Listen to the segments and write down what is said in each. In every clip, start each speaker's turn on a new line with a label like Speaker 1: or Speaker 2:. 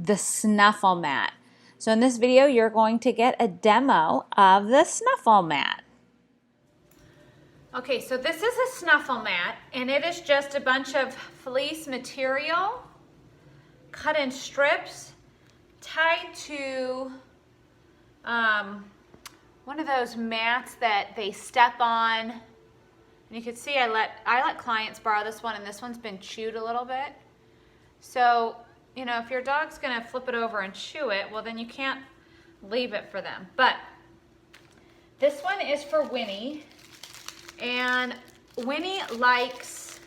Speaker 1: the Snuffle Mat. So in this video, you're going to get a demo of the Snuffle Mat. Okay, so this is a Snuffle Mat, and it is just a bunch of fleece material cut in strips, tied to one of those mats that they step on. And you can see I let clients borrow this one, and this one's been chewed a little bit. So, you know, if your dog's gonna flip it over and chew it, well then you can't leave it for them. But this one is for Winnie, and Winnie likes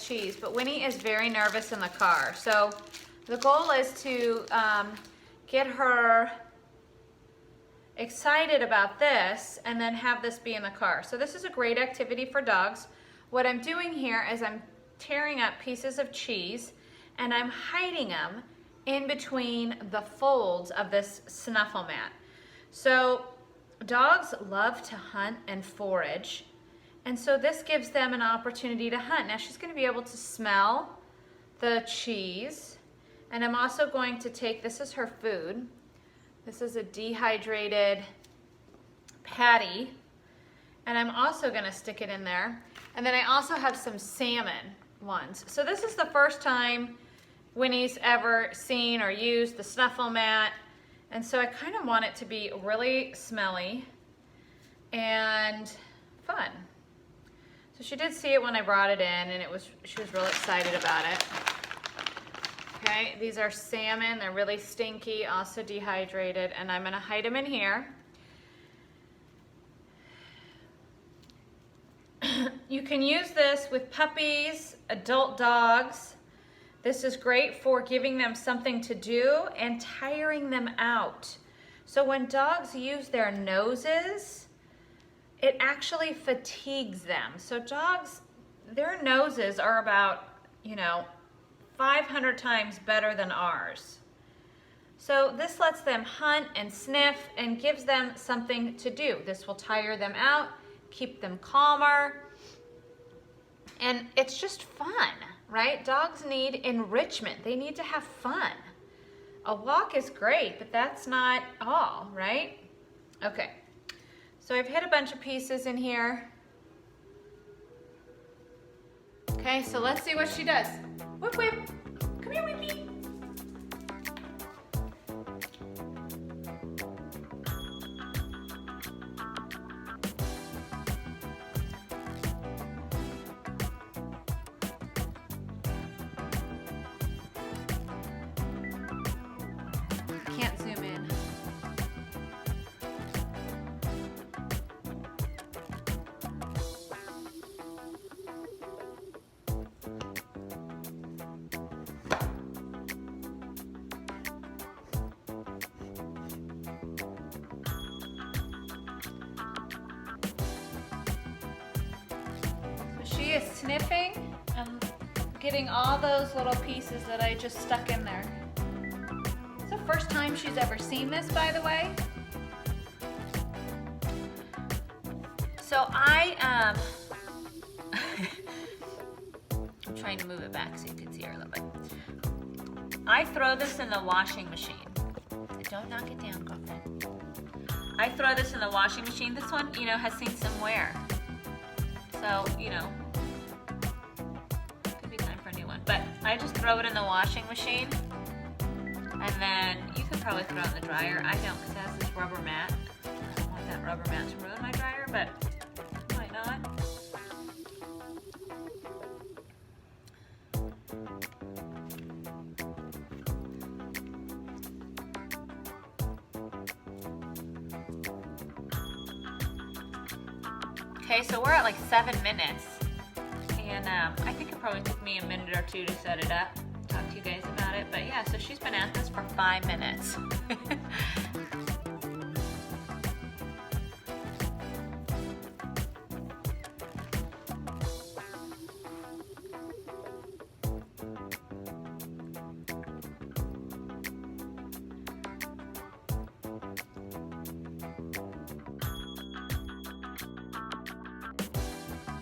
Speaker 1: cheese, but Winnie is very nervous in the car. So the goal is to get her excited about this and then have this be in the car. So this is a great activity for dogs. What I'm doing here is I'm tearing up pieces of cheese and I'm hiding them in between the folds of this Snuffle Mat. So dogs love to hunt and forage, and so this gives them an opportunity to hunt. Now she's going to be able to smell the cheese, and I'm also going to take, this is her food. This is a dehydrated patty, and I'm also going to stick it in there. And then I also have some salmon ones. So this is the first time Winnie's ever seen or used the Snuffle Mat, and so I kind of want it to be really smelly and fun. So she did see it when I brought it in, and she was really excited about it. Okay, these are salmon. They're really stinky, also dehydrated, and I'm gonna hide them in here. You can use this with puppies, adult dogs. This is great for giving them something to do and tiring them out. So when dogs use their noses, it actually fatigues them. So dogs, their noses are about, 500 times better than ours. So this lets them hunt and sniff and gives them something to do. This will tire them out, keep them calmer, and it's just fun, right? Dogs need enrichment. They need to have fun. A walk is great, but that's not all, right? Okay, so I've hit a bunch of pieces in here. Okay, so let's see what she does. Whip, whip. Come here, Whippy. Can't zoom in. She is sniffing and getting all those little pieces that I just stuck in there. It's the first time she's ever seen this, by the way. So I'm trying to move it back so you can see her a little bit. I throw this in the washing machine. Don't knock it down, girlfriend. I throw this in the washing machine. This one, has seen some wear. So, could be time for a new one. But I just throw it in the washing machine, and then you could probably throw it in the dryer. I don't, because it has this rubber mat. I don't want that rubber mat to ruin my dryer, but might not. Okay, so we're at like 7 minutes, and I think it probably took me a minute or two to set it up, talk to you guys about it, but yeah, so she's been at this for 5 minutes.